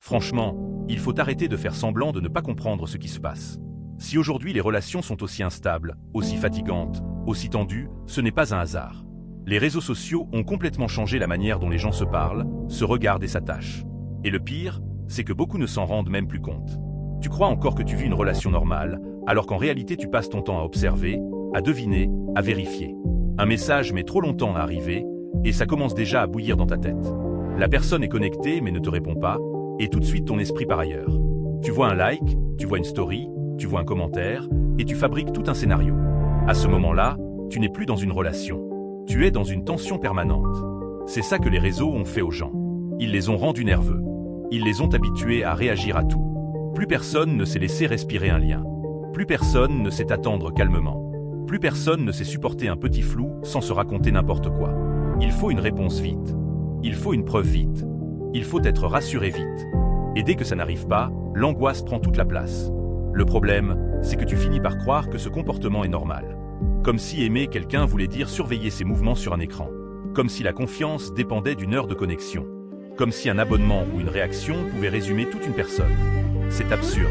Franchement, il faut arrêter de faire semblant de ne pas comprendre ce qui se passe. Si aujourd'hui les relations sont aussi instables, aussi fatigantes, aussi tendues, ce n'est pas un hasard. Les réseaux sociaux ont complètement changé la manière dont les gens se parlent, se regardent et s'attachent. Et le pire, c'est que beaucoup ne s'en rendent même plus compte. Tu crois encore que tu vis une relation normale, alors qu'en réalité tu passes ton temps à observer, à deviner, à vérifier. Un message met trop longtemps à arriver, et ça commence déjà à bouillir dans ta tête. La personne est connectée mais ne te répond pas, et tout de suite ton esprit part ailleurs. Tu vois un like, tu vois une story, tu vois un commentaire, et tu fabriques tout un scénario. À ce moment-là, tu n'es plus dans une relation. Tu es dans une tension permanente. C'est ça que les réseaux ont fait aux gens. Ils les ont rendus nerveux. Ils les ont habitués à réagir à tout. Plus personne ne s'est laissé respirer un lien. Plus personne ne sait attendre calmement. Plus personne ne sait supporter un petit flou sans se raconter n'importe quoi. Il faut une réponse vite. Il faut une preuve vite. Il faut être rassuré vite. Et dès que ça n'arrive pas, l'angoisse prend toute la place. Le problème, c'est que tu finis par croire que ce comportement est normal. Comme si aimer quelqu'un voulait dire surveiller ses mouvements sur un écran. Comme si la confiance dépendait d'une heure de connexion. Comme si un abonnement ou une réaction pouvait résumer toute une personne. C'est absurde.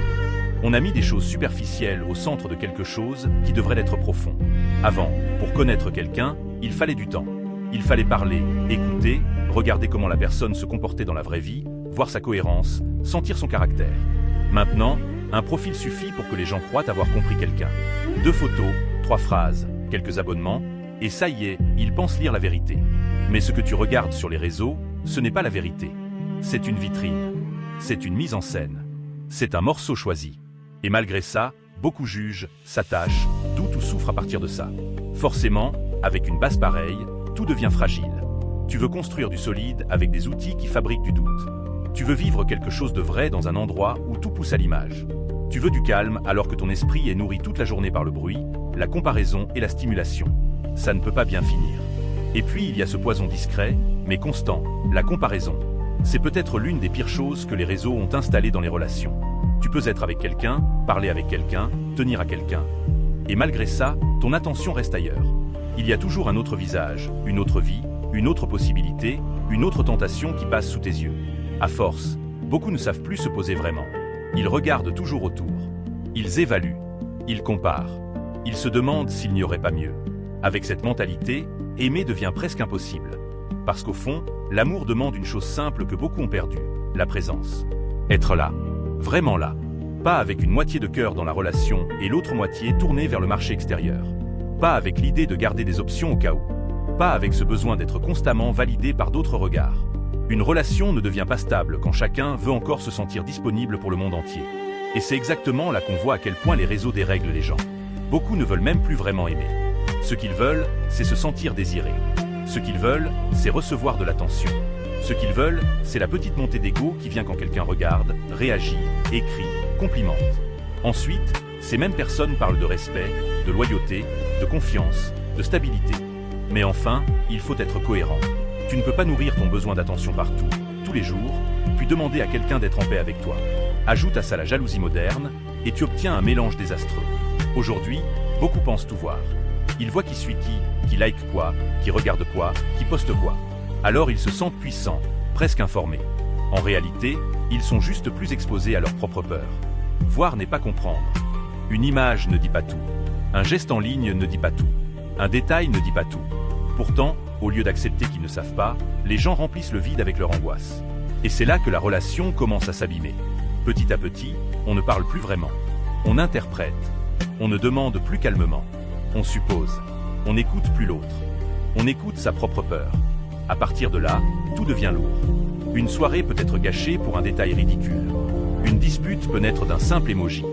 On a mis des choses superficielles au centre de quelque chose qui devrait être profond. Avant, pour connaître quelqu'un, il fallait du temps. Il fallait parler, écouter, regarder comment la personne se comportait dans la vraie vie, voir sa cohérence, sentir son caractère. Maintenant, un profil suffit pour que les gens croient avoir compris quelqu'un. 2 photos, 3 phrases, quelques abonnements, et ça y est, ils pensent lire la vérité. Mais ce que tu regardes sur les réseaux, ce n'est pas la vérité. C'est une vitrine. C'est une mise en scène. C'est un morceau choisi. Et malgré ça, beaucoup jugent, s'attachent, doutent ou souffrent à partir de ça. Forcément, avec une base pareille, tout devient fragile. Tu veux construire du solide avec des outils qui fabriquent du doute. Tu veux vivre quelque chose de vrai dans un endroit où tout pousse à l'image. Tu veux du calme alors que ton esprit est nourri toute la journée par le bruit, la comparaison et la stimulation. Ça ne peut pas bien finir. Et puis il y a ce poison discret, mais constant, la comparaison. C'est peut-être l'une des pires choses que les réseaux ont installées dans les relations. Tu peux être avec quelqu'un, parler avec quelqu'un, tenir à quelqu'un. Et malgré ça, ton attention reste ailleurs. Il y a toujours un autre visage, une autre vie, une autre possibilité, une autre tentation qui passe sous tes yeux. À force, beaucoup ne savent plus se poser vraiment. Ils regardent toujours autour. Ils évaluent. Ils comparent. Ils se demandent s'il n'y aurait pas mieux. Avec cette mentalité, aimer devient presque impossible. Parce qu'au fond, l'amour demande une chose simple que beaucoup ont perdue, la présence. Être là. Vraiment là. Pas avec une moitié de cœur dans la relation et l'autre moitié tournée vers le marché extérieur. Pas avec l'idée de garder des options au cas où. Pas avec ce besoin d'être constamment validé par d'autres regards. Une relation ne devient pas stable quand chacun veut encore se sentir disponible pour le monde entier. Et c'est exactement là qu'on voit à quel point les réseaux dérèglent les gens. Beaucoup ne veulent même plus vraiment aimer. Ce qu'ils veulent, c'est se sentir désirés. Ce qu'ils veulent, c'est recevoir de l'attention. Ce qu'ils veulent, c'est la petite montée d'ego qui vient quand quelqu'un regarde, réagit, écrit, complimente. Ensuite, ces mêmes personnes parlent de respect, de loyauté, de confiance, de stabilité. Mais enfin, il faut être cohérent. Tu ne peux pas nourrir ton besoin d'attention partout, tous les jours, puis demander à quelqu'un d'être en paix avec toi. Ajoute à ça la jalousie moderne, et tu obtiens un mélange désastreux. Aujourd'hui, beaucoup pensent tout voir. Ils voient qui suit qui like quoi, qui regarde quoi, qui poste quoi. Alors ils se sentent puissants, presque informés. En réalité, ils sont juste plus exposés à leur propre peur. Voir n'est pas comprendre. Une image ne dit pas tout. Un geste en ligne ne dit pas tout. Un détail ne dit pas tout. Pourtant, au lieu d'accepter qu'ils ne savent pas, les gens remplissent le vide avec leur angoisse. Et c'est là que la relation commence à s'abîmer. Petit à petit, on ne parle plus vraiment. On interprète. On ne demande plus calmement. On suppose. On n'écoute plus l'autre. On écoute sa propre peur. À partir de là, tout devient lourd. Une soirée peut être gâchée pour un détail ridicule. Une dispute peut naître d'un simple emoji.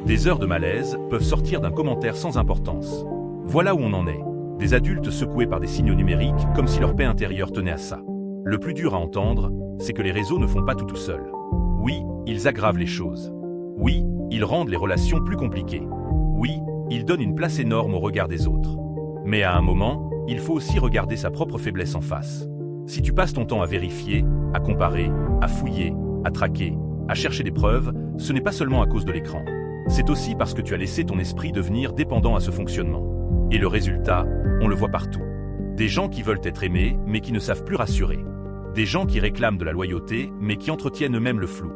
Des heures de malaise peuvent sortir d'un commentaire sans importance. Voilà où on en est. Des adultes secoués par des signaux numériques comme si leur paix intérieure tenait à ça. Le plus dur à entendre, c'est que les réseaux ne font pas tout seuls. Oui, ils aggravent les choses. Oui, ils rendent les relations plus compliquées. Oui, ils donnent une place énorme au regard des autres. Mais à un moment, il faut aussi regarder sa propre faiblesse en face. Si tu passes ton temps à vérifier, à comparer, à fouiller, à traquer, à chercher des preuves, ce n'est pas seulement à cause de l'écran. C'est aussi parce que tu as laissé ton esprit devenir dépendant à ce fonctionnement. Et le résultat, on le voit partout. Des gens qui veulent être aimés, mais qui ne savent plus rassurer. Des gens qui réclament de la loyauté, mais qui entretiennent eux-mêmes le flou.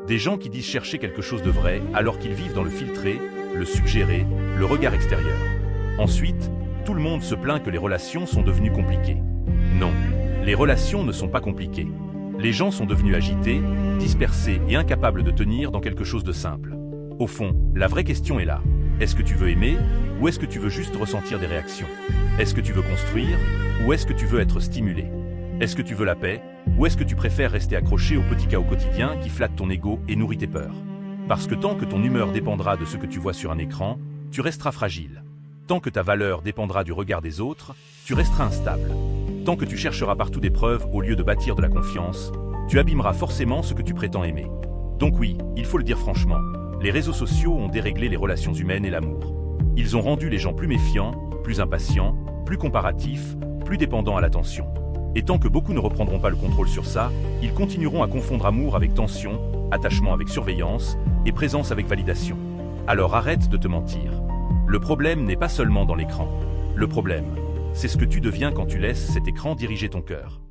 Des gens qui disent chercher quelque chose de vrai alors qu'ils vivent dans le filtré, le suggéré, le regard extérieur. Ensuite, tout le monde se plaint que les relations sont devenues compliquées. Non, les relations ne sont pas compliquées. Les gens sont devenus agités, dispersés et incapables de tenir dans quelque chose de simple. Au fond, la vraie question est là. Est-ce que tu veux aimer ou est-ce que tu veux juste ressentir des réactions? Est-ce que tu veux construire ou est-ce que tu veux être stimulé? Est-ce que tu veux la paix ou est-ce que tu préfères rester accroché au petit chaos quotidien qui flatte ton ego et nourrit tes peurs? Parce que tant que ton humeur dépendra de ce que tu vois sur un écran, tu resteras fragile. Tant que ta valeur dépendra du regard des autres, tu resteras instable. Tant que tu chercheras partout des preuves au lieu de bâtir de la confiance, tu abîmeras forcément ce que tu prétends aimer. Donc oui, il faut le dire franchement, les réseaux sociaux ont déréglé les relations humaines et l'amour. Ils ont rendu les gens plus méfiants, plus impatients, plus comparatifs, plus dépendants à l'attention. Et tant que beaucoup ne reprendront pas le contrôle sur ça, ils continueront à confondre amour avec tension, attachement avec surveillance et présence avec validation. Alors arrête de te mentir. Le problème n'est pas seulement dans l'écran. Le problème, c'est ce que tu deviens quand tu laisses cet écran diriger ton cœur.